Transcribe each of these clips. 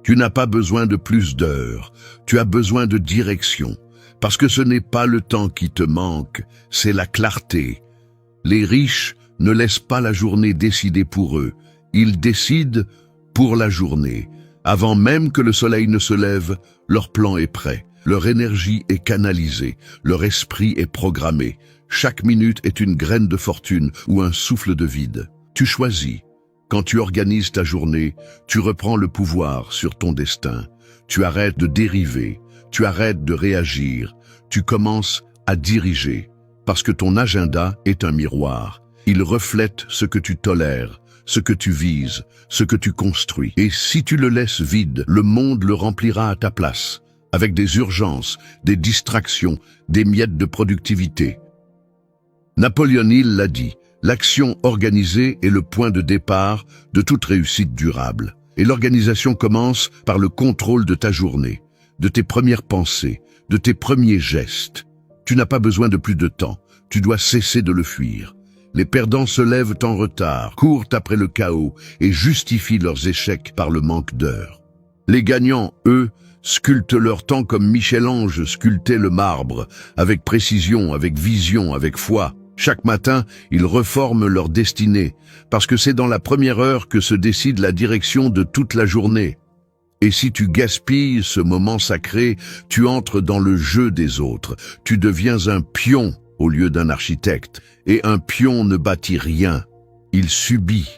Tu n'as pas besoin de plus d'heures, tu as besoin de direction. Parce que ce n'est pas le temps qui te manque, c'est la clarté. Les riches ne laissent pas la journée décider pour eux, ils décident pour la journée. Avant même que le soleil ne se lève, leur plan est prêt, leur énergie est canalisée, leur esprit est programmé. Chaque minute est une graine de fortune ou un souffle de vide. Tu choisis. Quand tu organises ta journée, tu reprends le pouvoir sur ton destin. Tu arrêtes de dériver, tu arrêtes de réagir, tu commences à diriger. Parce que ton agenda est un miroir. Il reflète ce que tu tolères, ce que tu vises, ce que tu construis. Et si tu le laisses vide, le monde le remplira à ta place, avec des urgences, des distractions, des miettes de productivité. Napoléon Hill l'a dit, l'action organisée est le point de départ de toute réussite durable. Et l'organisation commence par le contrôle de ta journée, de tes premières pensées, de tes premiers gestes. Tu n'as pas besoin de plus de temps, tu dois cesser de le fuir. Les perdants se lèvent en retard, courent après le chaos et justifient leurs échecs par le manque d'heures. Les gagnants, eux, sculptent leur temps comme Michel-Ange sculptait le marbre, avec précision, avec vision, avec foi. Chaque matin, ils reforment leur destinée, parce que c'est dans la première heure que se décide la direction de toute la journée. Et si tu gaspilles ce moment sacré, tu entres dans le jeu des autres, tu deviens un pion au lieu d'un architecte, et un pion ne bâtit rien, il subit.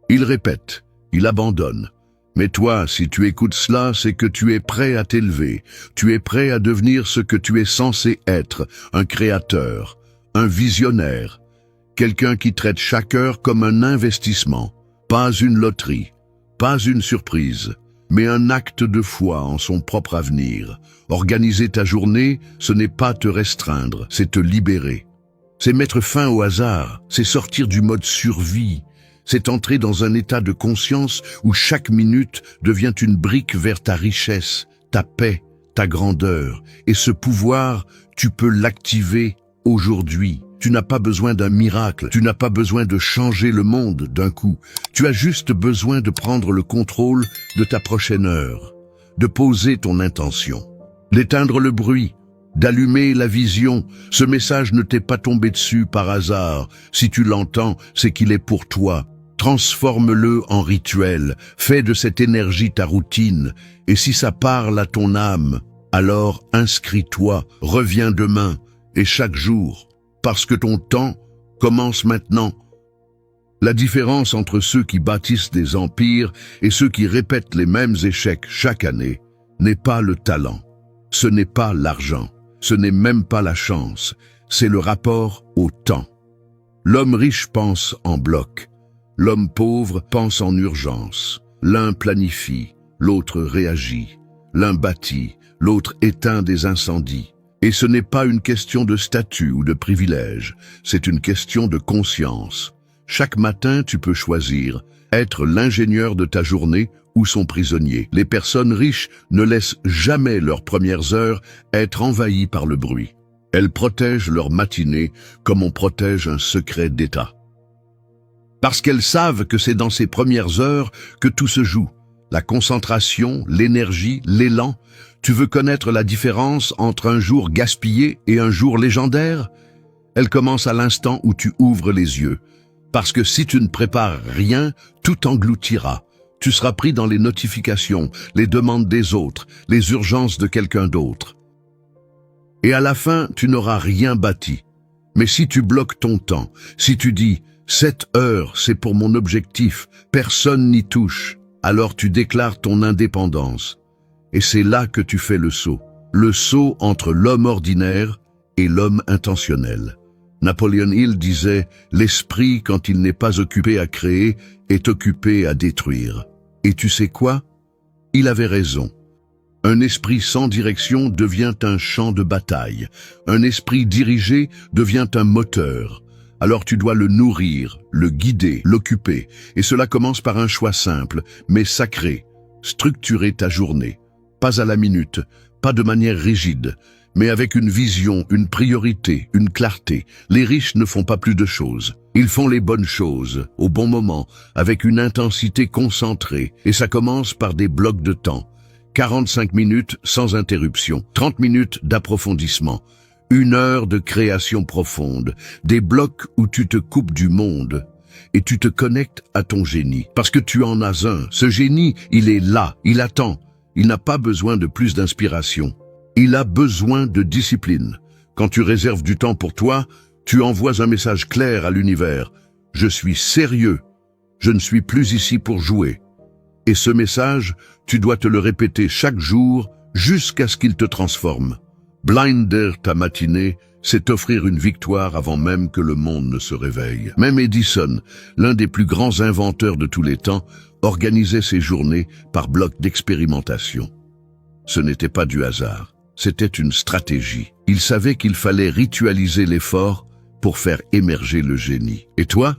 Il répète, il abandonne. Mais toi, si tu écoutes cela, c'est que tu es prêt à t'élever, tu es prêt à devenir ce que tu es censé être, un créateur, un visionnaire, quelqu'un qui traite chaque heure comme un investissement, pas une loterie, pas une surprise, mais un acte de foi en son propre avenir. Organiser ta journée, ce n'est pas te restreindre, c'est te libérer. C'est mettre fin au hasard, c'est sortir du mode survie, c'est entrer dans un état de conscience où chaque minute devient une brique vers ta richesse, ta paix, ta grandeur. Et ce pouvoir, tu peux l'activer aujourd'hui. Tu n'as pas besoin d'un miracle, tu n'as pas besoin de changer le monde d'un coup. Tu as juste besoin de prendre le contrôle de ta prochaine heure, de poser ton intention, d'éteindre le bruit, d'allumer la vision. Ce message ne t'est pas tombé dessus par hasard. Si tu l'entends, c'est qu'il est pour toi. Transforme-le en rituel, fais de cette énergie ta routine. Et si ça parle à ton âme, alors inscris-toi, reviens demain et chaque jour. Parce que ton temps commence maintenant. La différence entre ceux qui bâtissent des empires et ceux qui répètent les mêmes échecs chaque année n'est pas le talent, ce n'est pas l'argent, ce n'est même pas la chance, c'est le rapport au temps. L'homme riche pense en bloc, l'homme pauvre pense en urgence. L'un planifie, l'autre réagit, l'un bâtit, l'autre éteint des incendies. Et ce n'est pas une question de statut ou de privilège, c'est une question de conscience. Chaque matin, tu peux choisir, être l'ingénieur de ta journée ou son prisonnier. Les personnes riches ne laissent jamais leurs premières heures être envahies par le bruit. Elles protègent leur matinée comme on protège un secret d'État. Parce qu'elles savent que c'est dans ces premières heures que tout se joue. La concentration, l'énergie, l'élan. Tu veux connaître la différence entre un jour gaspillé et un jour légendaire? Elle commence à l'instant où tu ouvres les yeux. Parce que si tu ne prépares rien, tout engloutira. Tu seras pris dans les notifications, les demandes des autres, les urgences de quelqu'un d'autre. Et à la fin, tu n'auras rien bâti. Mais si tu bloques ton temps, si tu dis « 7 heures, c'est pour mon objectif, personne n'y touche », alors tu déclares ton indépendance. Et c'est là que tu fais le saut entre l'homme ordinaire et l'homme intentionnel. Napoléon Hill disait « L'esprit, quand il n'est pas occupé à créer, est occupé à détruire. » Et tu sais quoi? Il avait raison. Un esprit sans direction devient un champ de bataille. Un esprit dirigé devient un moteur. Alors tu dois le nourrir, le guider, l'occuper. Et cela commence par un choix simple, mais sacré. Structurer ta journée. Pas à la minute, pas de manière rigide, mais avec une vision, une priorité, une clarté. Les riches ne font pas plus de choses. Ils font les bonnes choses, au bon moment, avec une intensité concentrée, et ça commence par des blocs de temps. 45 minutes sans interruption, 30 minutes d'approfondissement, 1 heure de création profonde, des blocs où tu te coupes du monde et tu te connectes à ton génie. Parce que tu en as un. Ce génie, il est là, il attend. Il n'a pas besoin de plus d'inspiration. Il a besoin de discipline. Quand tu réserves du temps pour toi, tu envoies un message clair à l'univers. Je suis sérieux. Je ne suis plus ici pour jouer. Et ce message, tu dois te le répéter chaque jour jusqu'à ce qu'il te transforme. Blinder ta matinée, c'est offrir une victoire avant même que le monde ne se réveille. Même Edison, l'un des plus grands inventeurs de tous les temps, organisait ses journées par blocs d'expérimentation. Ce n'était pas du hasard, c'était une stratégie. Il savait qu'il fallait ritualiser l'effort pour faire émerger le génie. Et toi,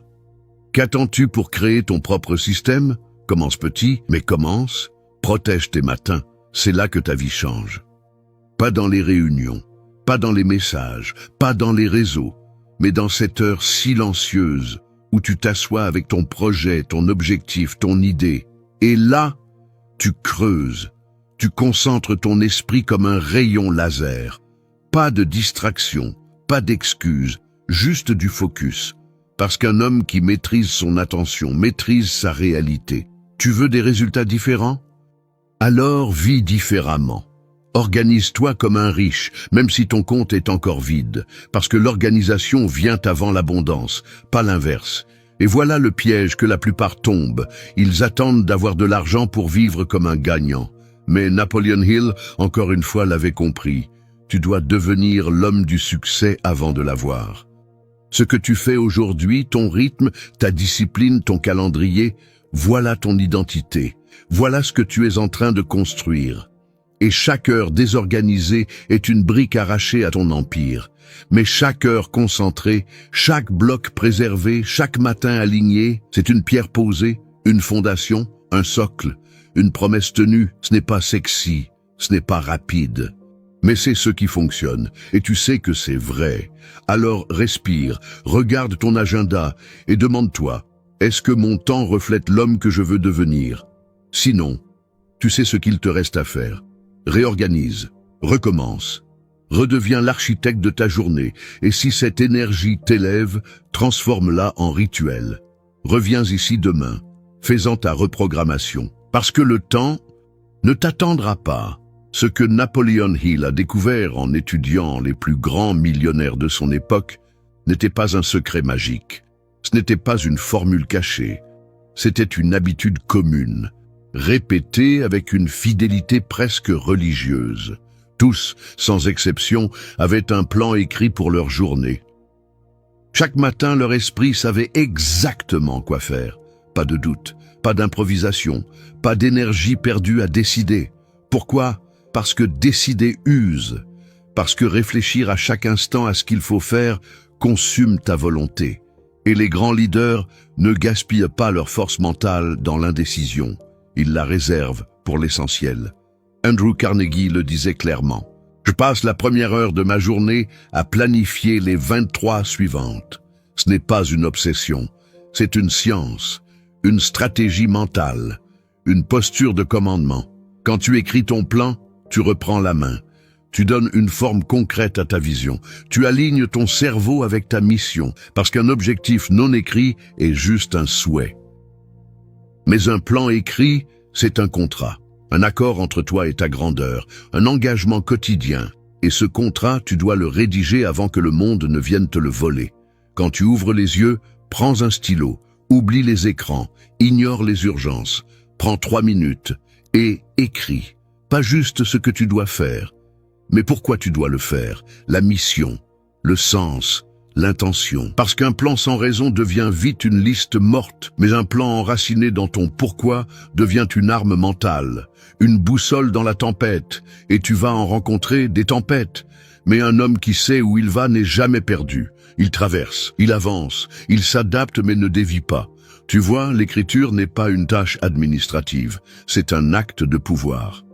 qu'attends-tu pour créer ton propre système? Commence petit, mais commence. Protège tes matins, c'est là que ta vie change. Pas dans les réunions, pas dans les messages, pas dans les réseaux, mais dans cette heure silencieuse où tu t'assois avec ton projet, ton objectif, ton idée. Et là, tu creuses, tu concentres ton esprit comme un rayon laser. Pas de distraction, pas d'excuses, juste du focus. Parce qu'un homme qui maîtrise son attention, maîtrise sa réalité. Tu veux des résultats différents? Alors vis différemment. Organise-toi comme un riche, même si ton compte est encore vide, parce que l'organisation vient avant l'abondance, pas l'inverse. Et voilà le piège que la plupart tombent. Ils attendent d'avoir de l'argent pour vivre comme un gagnant. Mais Napoleon Hill, encore une fois, l'avait compris. Tu dois devenir l'homme du succès avant de l'avoir. Ce que tu fais aujourd'hui, ton rythme, ta discipline, ton calendrier, voilà ton identité. Voilà ce que tu es en train de construire. Et chaque heure désorganisée est une brique arrachée à ton empire. Mais chaque heure concentrée, chaque bloc préservé, chaque matin aligné, c'est une pierre posée, une fondation, un socle, une promesse tenue. Ce n'est pas sexy, ce n'est pas rapide. Mais c'est ce qui fonctionne, et tu sais que c'est vrai. Alors respire, regarde ton agenda et demande-toi, est-ce que mon temps reflète l'homme que je veux devenir? Sinon, tu sais ce qu'il te reste à faire. Réorganise, recommence, redeviens l'architecte de ta journée, et si cette énergie t'élève, transforme-la en rituel. Reviens ici demain, fais-en ta reprogrammation, parce que le temps ne t'attendra pas. Ce que Napoleon Hill a découvert en étudiant les plus grands millionnaires de son époque n'était pas un secret magique, ce n'était pas une formule cachée, c'était une habitude commune, répétée avec une fidélité presque religieuse. Tous, sans exception, avaient un plan écrit pour leur journée. Chaque matin, leur esprit savait exactement quoi faire. Pas de doute, pas d'improvisation, pas d'énergie perdue à décider. Pourquoi? Parce que décider use, parce que réfléchir à chaque instant à ce qu'il faut faire consume ta volonté. Et les grands leaders ne gaspillent pas leur force mentale dans l'indécision. Ils la réservent pour l'essentiel. Andrew Carnegie le disait clairement. Je passe la première heure de ma journée à planifier les 23 suivantes. Ce n'est pas une obsession, c'est une science, une stratégie mentale, une posture de commandement. Quand tu écris ton plan, tu reprends la main. Tu donnes une forme concrète à ta vision. Tu alignes ton cerveau avec ta mission, parce qu'un objectif non écrit est juste un souhait. Mais un plan écrit, c'est un contrat, un accord entre toi et ta grandeur, un engagement quotidien. Et ce contrat, tu dois le rédiger avant que le monde ne vienne te le voler. Quand tu ouvres les yeux, prends un stylo, oublie les écrans, ignore les urgences, prends 3 minutes et écris. Pas juste ce que tu dois faire, mais pourquoi tu dois le faire, la mission, le sens, l'intention. Parce qu'un plan sans raison devient vite une liste morte, mais un plan enraciné dans ton pourquoi devient une arme mentale, une boussole dans la tempête, et tu vas en rencontrer des tempêtes. Mais un homme qui sait où il va n'est jamais perdu. Il traverse, il avance, il s'adapte mais ne dévie pas. Tu vois, l'écriture n'est pas une tâche administrative, c'est un acte de pouvoir.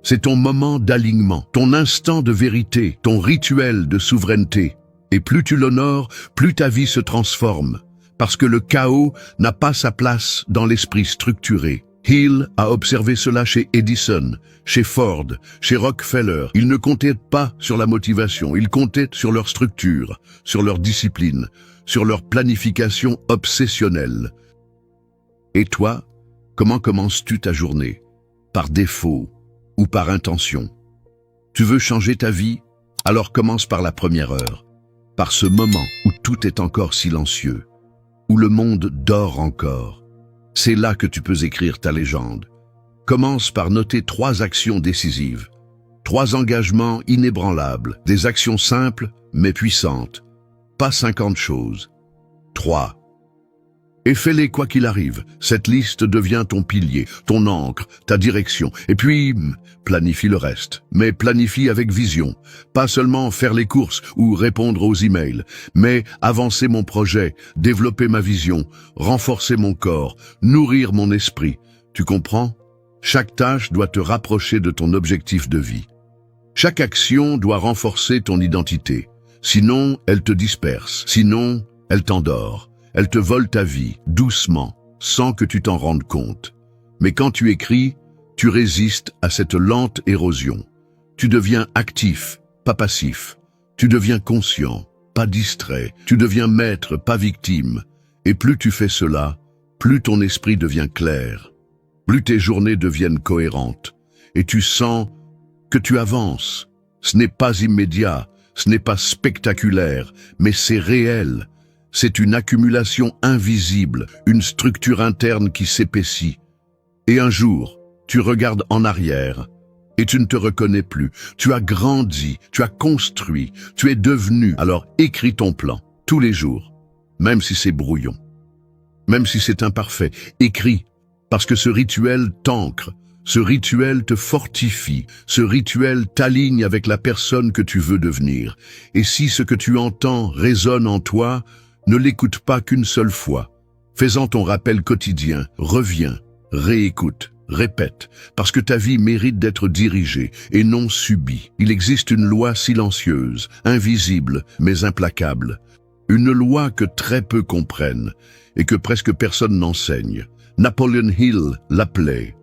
C'est ton moment d'alignement, ton instant de vérité, ton rituel de souveraineté. Et plus tu l'honores, plus ta vie se transforme, parce que le chaos n'a pas sa place dans l'esprit structuré. Hill a observé cela chez Edison, chez Ford, chez Rockefeller. Ils ne comptaient pas sur la motivation, ils comptaient sur leur structure, sur leur discipline, sur leur planification obsessionnelle. Et toi, comment commences-tu ta journée? Par défaut ou par intention? Tu veux changer ta vie? Alors commence par la première heure, par ce moment où tout est encore silencieux, où le monde dort encore. C'est là que tu peux écrire ta légende. Commence par noter 3 actions décisives, 3 engagements inébranlables, des actions simples mais puissantes, pas 50 choses. 3. Et fais-les quoi qu'il arrive. Cette liste devient ton pilier, ton ancre, ta direction. Et puis, planifie le reste. Mais planifie avec vision. Pas seulement faire les courses ou répondre aux emails, mais avancer mon projet, développer ma vision, renforcer mon corps, nourrir mon esprit. Tu comprends? Chaque tâche doit te rapprocher de ton objectif de vie. Chaque action doit renforcer ton identité. Sinon, elle te disperse. Sinon, elle t'endort. Elle te vole ta vie, doucement, sans que tu t'en rendes compte. Mais quand tu écris, tu résistes à cette lente érosion. Tu deviens actif, pas passif. Tu deviens conscient, pas distrait. Tu deviens maître, pas victime. Et plus tu fais cela, plus ton esprit devient clair. Plus tes journées deviennent cohérentes. Et tu sens que tu avances. Ce n'est pas immédiat, ce n'est pas spectaculaire, mais c'est réel. C'est une accumulation invisible, une structure interne qui s'épaissit. Et un jour, tu regardes en arrière et tu ne te reconnais plus. Tu as grandi, tu as construit, tu es devenu. Alors écris ton plan, tous les jours, même si c'est brouillon, même si c'est imparfait. Écris, parce que ce rituel t'ancre, ce rituel te fortifie, ce rituel t'aligne avec la personne que tu veux devenir. Et si ce que tu entends résonne en toi, ne l'écoute pas qu'une seule fois. Fais-en ton rappel quotidien, reviens, réécoute, répète, parce que ta vie mérite d'être dirigée et non subie. Il existe une loi silencieuse, invisible, mais implacable. Une loi que très peu comprennent et que presque personne n'enseigne. Napoleon Hill l'appelait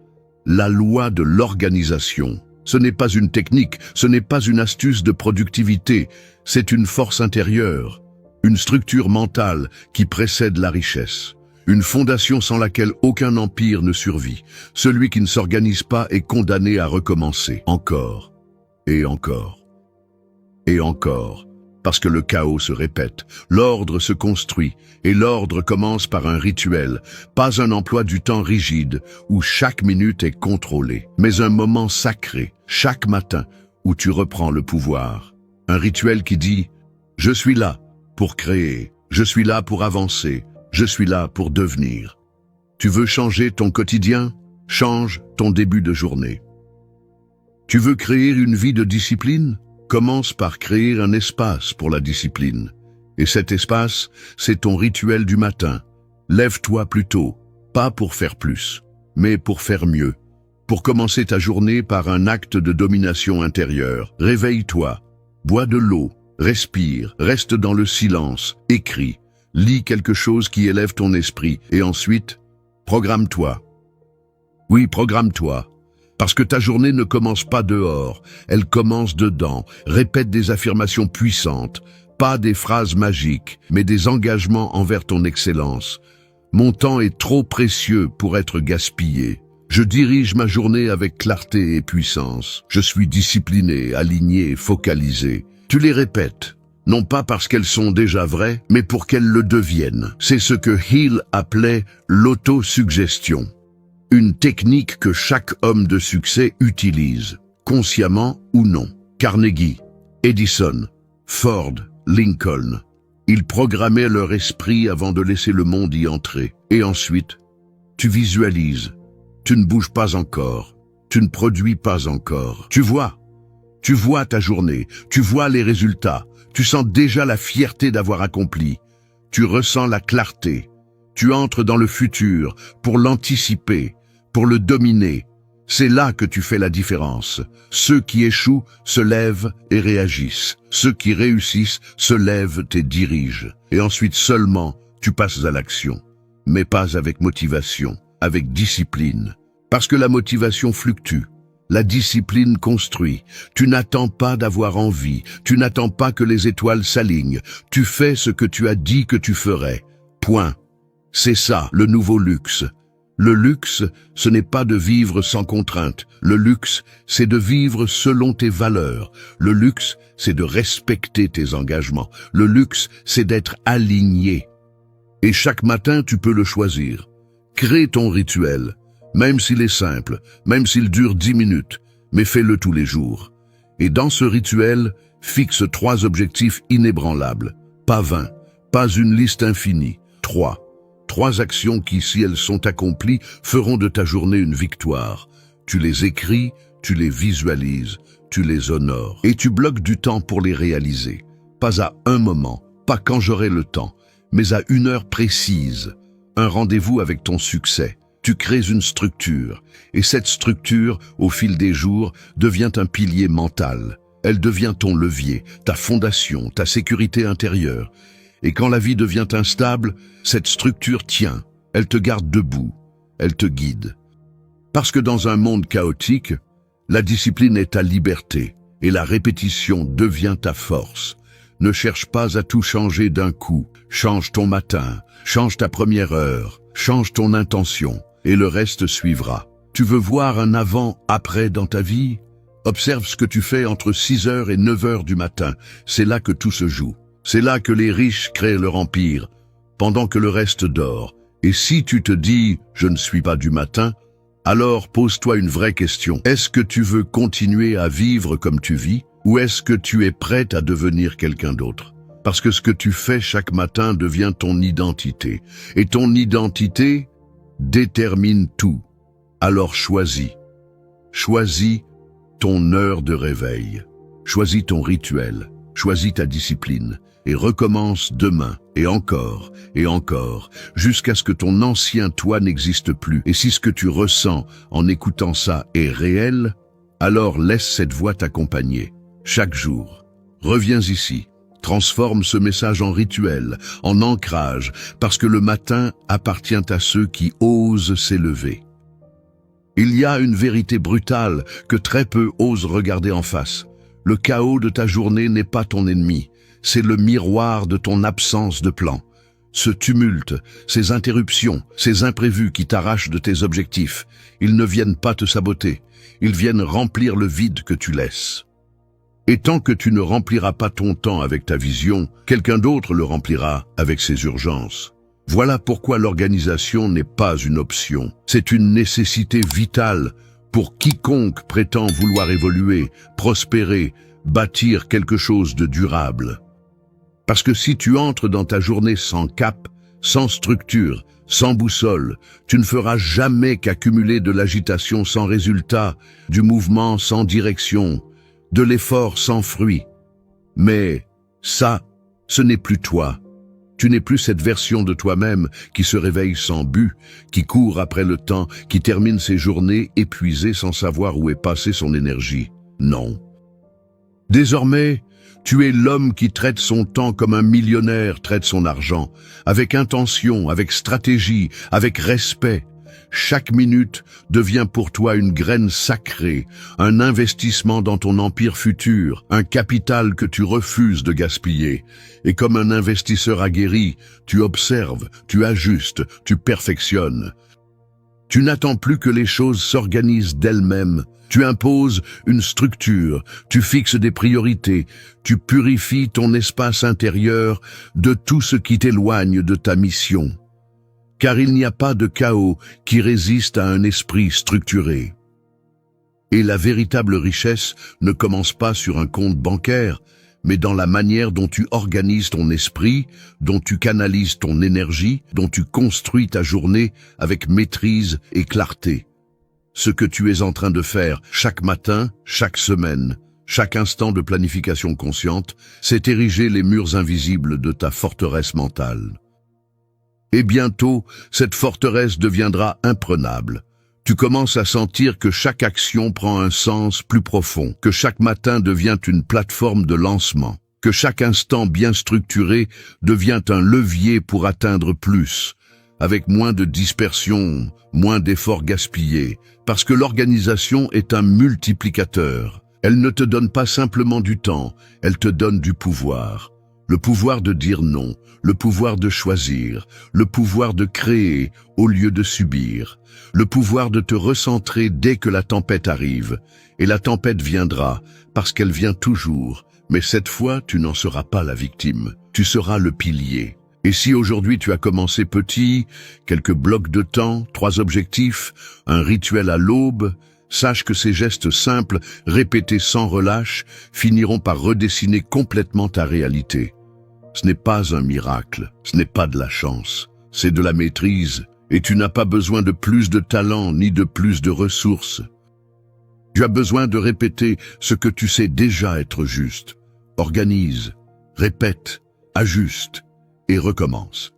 la loi de l'organisation. Ce n'est pas une technique, ce n'est pas une astuce de productivité, c'est une force intérieure. Une structure mentale qui précède la richesse. Une fondation sans laquelle aucun empire ne survit. Celui qui ne s'organise pas est condamné à recommencer. Encore. Et encore. Et encore. Parce que le chaos se répète. L'ordre se construit. Et l'ordre commence par un rituel. Pas un emploi du temps rigide, où chaque minute est contrôlée. Mais un moment sacré, chaque matin, où tu reprends le pouvoir. Un rituel qui dit « Je suis là ». Pour créer, je suis là pour avancer, je suis là pour devenir. Tu veux changer ton quotidien? Change ton début de journée. Tu veux créer une vie de discipline? Commence par créer un espace pour la discipline. Et cet espace, c'est ton rituel du matin. Lève-toi plus tôt, pas pour faire plus, mais pour faire mieux. Pour commencer ta journée par un acte de domination intérieure. Réveille-toi, bois de l'eau. Respire, reste dans le silence, écris, lis quelque chose qui élève ton esprit et ensuite, programme-toi. Oui, programme-toi, parce que ta journée ne commence pas dehors, elle commence dedans. Répète des affirmations puissantes, pas des phrases magiques, mais des engagements envers ton excellence. Mon temps est trop précieux pour être gaspillé. Je dirige ma journée avec clarté et puissance. Je suis discipliné, aligné, focalisé. Tu les répètes, non pas parce qu'elles sont déjà vraies, mais pour qu'elles le deviennent. C'est ce que Hill appelait l'autosuggestion. Une technique que chaque homme de succès utilise, consciemment ou non. Carnegie, Edison, Ford, Lincoln. Ils programmaient leur esprit avant de laisser le monde y entrer. Et ensuite, tu visualises. Tu ne bouges pas encore. Tu ne produis pas encore. Tu vois ta journée, tu vois les résultats, tu sens déjà la fierté d'avoir accompli, tu ressens la clarté, tu entres dans le futur pour l'anticiper, pour le dominer. C'est là que tu fais la différence. Ceux qui échouent se lèvent et réagissent. Ceux qui réussissent se lèvent et dirigent. Et ensuite seulement, tu passes à l'action. Mais pas avec motivation, avec discipline. Parce que la motivation fluctue. La discipline construit. Tu n'attends pas d'avoir envie. Tu n'attends pas que les étoiles s'alignent. Tu fais ce que tu as dit que tu ferais. Point. C'est ça, le nouveau luxe. Le luxe, ce n'est pas de vivre sans contrainte. Le luxe, c'est de vivre selon tes valeurs. Le luxe, c'est de respecter tes engagements. Le luxe, c'est d'être aligné. Et chaque matin, tu peux le choisir. Crée ton rituel, même s'il est simple, même s'il dure 10 minutes, mais fais-le tous les jours. Et dans ce rituel, fixe 3 objectifs inébranlables. Pas 20, pas une liste infinie. 3 actions qui, si elles sont accomplies, feront de ta journée une victoire. Tu les écris, tu les visualises, tu les honores. Et tu bloques du temps pour les réaliser. Pas à un moment, pas quand j'aurai le temps, mais à une heure précise. Un rendez-vous avec ton succès. Tu crées une structure. Et cette structure, au fil des jours, devient un pilier mental. Elle devient ton levier, ta fondation, ta sécurité intérieure. Et quand la vie devient instable, cette structure tient, elle te garde debout, elle te guide. Parce que dans un monde chaotique, la discipline est ta liberté et la répétition devient ta force. Ne cherche pas à tout changer d'un coup. Change ton matin, change ta première heure, change ton intention et le reste suivra. Tu veux voir un avant-après dans ta vie? Observe ce que tu fais entre 6h et 9h du matin. C'est là que tout se joue. C'est là que les riches créent leur empire, pendant que le reste dort. Et si tu te dis « je ne suis pas du matin », alors pose-toi une vraie question. Est-ce que tu veux continuer à vivre comme tu vis, ou est-ce que tu es prête à devenir quelqu'un d'autre? Parce que ce que tu fais chaque matin devient ton identité. Et ton identité détermine tout. Alors choisis. Choisis ton heure de réveil. Choisis ton rituel. Choisis ta discipline. Et recommence demain, et encore, jusqu'à ce que ton ancien toi n'existe plus. Et si ce que tu ressens en écoutant ça est réel, alors laisse cette voix t'accompagner. Chaque jour, reviens ici, transforme ce message en rituel, en ancrage, parce que le matin appartient à ceux qui osent s'élever. Il y a une vérité brutale que très peu osent regarder en face. Le chaos de ta journée n'est pas ton ennemi. C'est le miroir de ton absence de plan. Ce tumulte, ces interruptions, ces imprévus qui t'arrachent de tes objectifs, ils ne viennent pas te saboter, ils viennent remplir le vide que tu laisses. Et tant que tu ne rempliras pas ton temps avec ta vision, quelqu'un d'autre le remplira avec ses urgences. Voilà pourquoi l'organisation n'est pas une option, c'est une nécessité vitale pour quiconque prétend vouloir évoluer, prospérer, bâtir quelque chose de durable. Parce que si tu entres dans ta journée sans cap, sans structure, sans boussole, tu ne feras jamais qu'accumuler de l'agitation sans résultat, du mouvement sans direction, de l'effort sans fruit. Mais ça, ce n'est plus toi. Tu n'es plus cette version de toi-même qui se réveille sans but, qui court après le temps, qui termine ses journées épuisée sans savoir où est passée son énergie. Non. Désormais, tu es l'homme qui traite son temps comme un millionnaire traite son argent, avec intention, avec stratégie, avec respect. Chaque minute devient pour toi une graine sacrée, un investissement dans ton empire futur, un capital que tu refuses de gaspiller. Et comme un investisseur aguerri, tu observes, tu ajustes, tu perfectionnes. Tu n'attends plus que les choses s'organisent d'elles-mêmes. Tu imposes une structure, tu fixes des priorités, tu purifies ton espace intérieur de tout ce qui t'éloigne de ta mission. Car il n'y a pas de chaos qui résiste à un esprit structuré. Et la véritable richesse ne commence pas sur un compte bancaire, mais dans la manière dont tu organises ton esprit, dont tu canalises ton énergie, dont tu construis ta journée avec maîtrise et clarté. Ce que tu es en train de faire chaque matin, chaque semaine, chaque instant de planification consciente, c'est ériger les murs invisibles de ta forteresse mentale. Et bientôt, cette forteresse deviendra imprenable. Tu commences à sentir que chaque action prend un sens plus profond, que chaque matin devient une plateforme de lancement, que chaque instant bien structuré devient un levier pour atteindre plus, avec moins de dispersion, moins d'efforts gaspillés, parce que l'organisation est un multiplicateur. Elle ne te donne pas simplement du temps, elle te donne du pouvoir. Le pouvoir de dire non, le pouvoir de choisir, le pouvoir de créer au lieu de subir, le pouvoir de te recentrer dès que la tempête arrive. Et la tempête viendra, parce qu'elle vient toujours, mais cette fois tu n'en seras pas la victime, tu seras le pilier. Et si aujourd'hui tu as commencé petit, quelques blocs de temps, 3 objectifs, un rituel à l'aube, sache que ces gestes simples, répétés sans relâche, finiront par redessiner complètement ta réalité. Ce n'est pas un miracle, ce n'est pas de la chance, c'est de la maîtrise, et tu n'as pas besoin de plus de talent ni de plus de ressources. Tu as besoin de répéter ce que tu sais déjà être juste. Organise, répète, ajuste et recommence.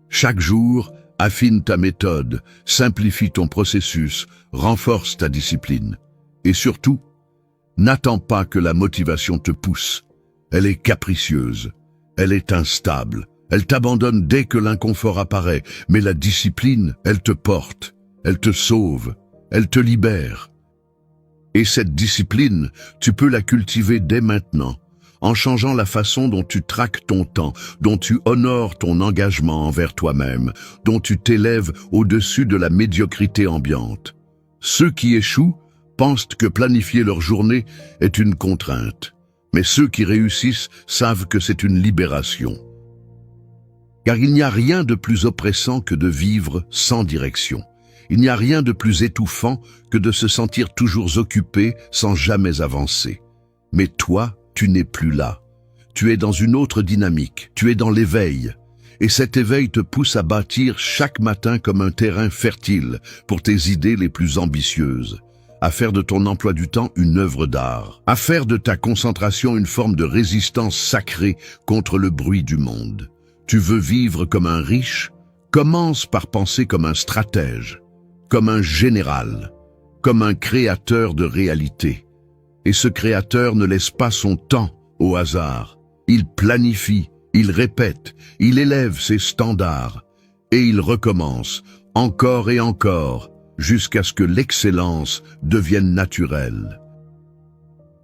Chaque jour, affine ta méthode, simplifie ton processus, renforce ta discipline. Et surtout, n'attends pas que la motivation te pousse. Elle est capricieuse, elle est instable, elle t'abandonne dès que l'inconfort apparaît, mais la discipline, elle te porte, elle te sauve, elle te libère. Et cette discipline, tu peux la cultiver dès maintenant, en changeant la façon dont tu traques ton temps, dont tu honores ton engagement envers toi-même, dont tu t'élèves au-dessus de la médiocrité ambiante. Ceux qui échouent pensent que planifier leur journée est une contrainte, mais ceux qui réussissent savent que c'est une libération. Car il n'y a rien de plus oppressant que de vivre sans direction. Il n'y a rien de plus étouffant que de se sentir toujours occupé sans jamais avancer. Mais toi, tu n'es plus là. Tu es dans une autre dynamique, tu es dans l'éveil. Et cet éveil te pousse à bâtir chaque matin comme un terrain fertile pour tes idées les plus ambitieuses, à faire de ton emploi du temps une œuvre d'art, à faire de ta concentration une forme de résistance sacrée contre le bruit du monde. Tu veux vivre comme un riche? Commence par penser comme un stratège, comme un général, comme un créateur de réalité. Et ce créateur ne laisse pas son temps au hasard. Il planifie, il répète, il élève ses standards, et il recommence, encore et encore, jusqu'à ce que l'excellence devienne naturelle.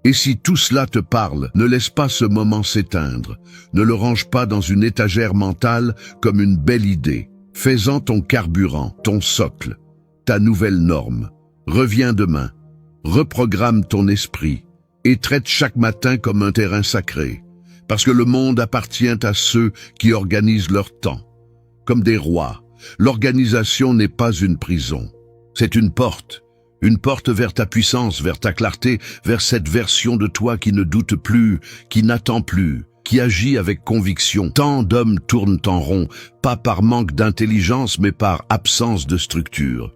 Et si tout cela te parle, ne laisse pas ce moment s'éteindre, ne le range pas dans une étagère mentale comme une belle idée. Fais-en ton carburant, ton socle, ta nouvelle norme. Reviens demain, reprogramme ton esprit et traite chaque matin comme un terrain sacré, parce que le monde appartient à ceux qui organisent leur temps. Comme des rois, l'organisation n'est pas une prison, c'est une porte vers ta puissance, vers ta clarté, vers cette version de toi qui ne doute plus, qui n'attend plus, qui agit avec conviction. Tant d'hommes tournent en rond, pas par manque d'intelligence, mais par absence de structure.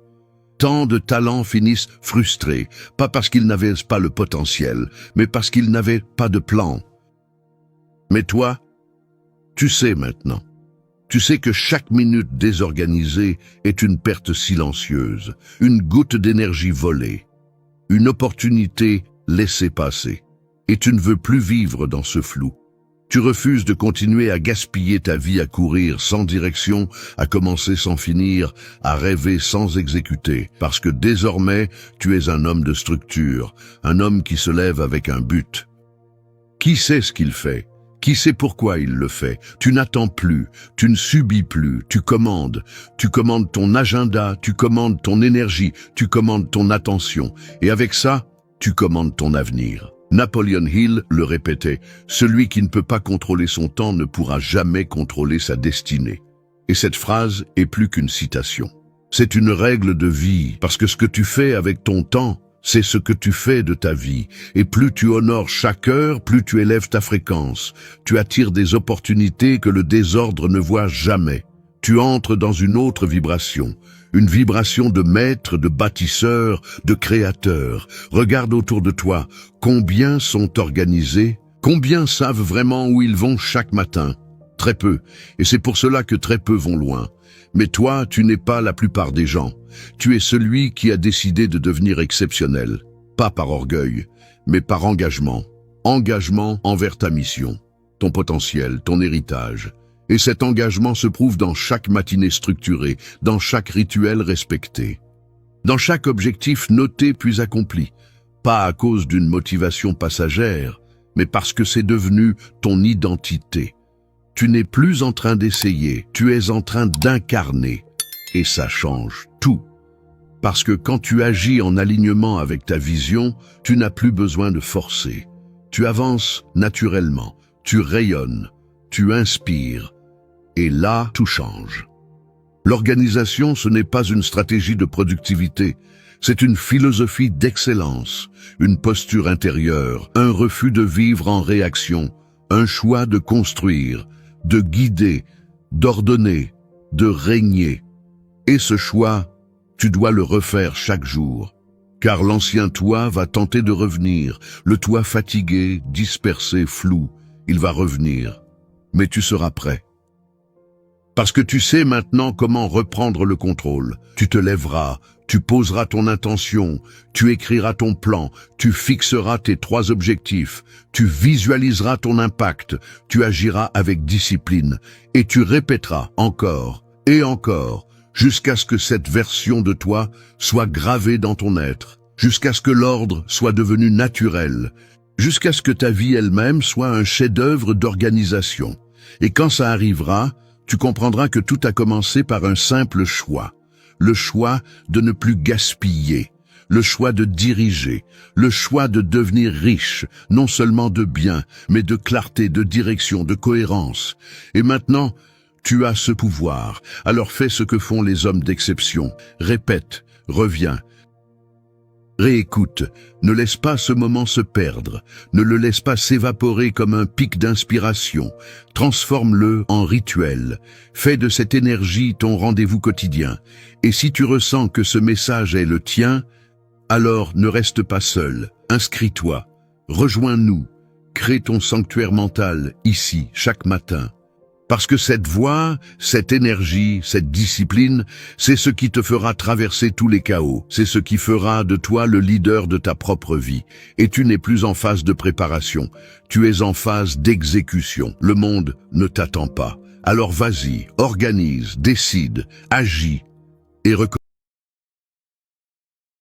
Tant de talents finissent frustrés, pas parce qu'ils n'avaient pas le potentiel, mais parce qu'ils n'avaient pas de plan. Mais toi, tu sais maintenant. Tu sais que chaque minute désorganisée est une perte silencieuse, une goutte d'énergie volée, une opportunité laissée passer. Et tu ne veux plus vivre dans ce flou. Tu refuses de continuer à gaspiller ta vie à courir sans direction, à commencer sans finir, à rêver sans exécuter, parce que désormais, tu es un homme de structure, un homme qui se lève avec un but. Qui sait ce qu'il fait? Qui sait pourquoi il le fait? Tu n'attends plus, tu ne subis plus, tu commandes ton agenda, tu commandes ton énergie, tu commandes ton attention, et avec ça, tu commandes ton avenir. Napoleon Hill le répétait, celui qui ne peut pas contrôler son temps ne pourra jamais contrôler sa destinée. Et cette phrase est plus qu'une citation. C'est une règle de vie, parce que ce que tu fais avec ton temps, c'est ce que tu fais de ta vie, et plus tu honores chaque heure, plus tu élèves ta fréquence. Tu attires des opportunités que le désordre ne voit jamais. Tu entres dans une autre vibration, une vibration de maître, de bâtisseur, de créateur. Regarde autour de toi, combien sont organisés, combien savent vraiment où ils vont chaque matin. Très peu, et c'est pour cela que très peu vont loin. Mais toi, tu n'es pas la plupart des gens. Tu es celui qui a décidé de devenir exceptionnel. Pas par orgueil, mais par engagement. Engagement envers ta mission, ton potentiel, ton héritage. Et cet engagement se prouve dans chaque matinée structurée, dans chaque rituel respecté. Dans chaque objectif noté puis accompli. Pas à cause d'une motivation passagère, mais parce que c'est devenu ton identité. Tu n'es plus en train d'essayer, tu es en train d'incarner. Et ça change tout. Parce que quand tu agis en alignement avec ta vision, tu n'as plus besoin de forcer. Tu avances naturellement, tu rayonnes, tu inspires. Et là, tout change. L'organisation, ce n'est pas une stratégie de productivité, c'est une philosophie d'excellence, une posture intérieure, un refus de vivre en réaction, un choix de construire, de guider, d'ordonner, de régner. Et ce choix, tu dois le refaire chaque jour, car l'ancien toi va tenter de revenir, le toi fatigué, dispersé, flou, il va revenir, mais tu seras prêt. Parce que tu sais maintenant comment reprendre le contrôle. Tu te lèveras, tu poseras ton intention, tu écriras ton plan, tu fixeras tes 3 objectifs, tu visualiseras ton impact, tu agiras avec discipline et tu répéteras encore et encore jusqu'à ce que cette version de toi soit gravée dans ton être, jusqu'à ce que l'ordre soit devenu naturel, jusqu'à ce que ta vie elle-même soit un chef-d'œuvre d'organisation. Et quand ça arrivera, tu comprendras que tout a commencé par un simple choix. Le choix de ne plus gaspiller, le choix de diriger, le choix de devenir riche, non seulement de biens, mais de clarté, de direction, de cohérence. Et maintenant, tu as ce pouvoir. Alors fais ce que font les hommes d'exception. Répète, reviens. Réécoute, ne laisse pas ce moment se perdre, ne le laisse pas s'évaporer comme un pic d'inspiration, transforme-le en rituel, fais de cette énergie ton rendez-vous quotidien, et si tu ressens que ce message est le tien, alors ne reste pas seul, inscris-toi, rejoins-nous, crée ton sanctuaire mental ici, chaque matin. Parce que cette voix, cette énergie, cette discipline, c'est ce qui te fera traverser tous les chaos. C'est ce qui fera de toi le leader de ta propre vie. Et tu n'es plus en phase de préparation, tu es en phase d'exécution. Le monde ne t'attend pas. Alors vas-y, organise, décide, agis et recommence.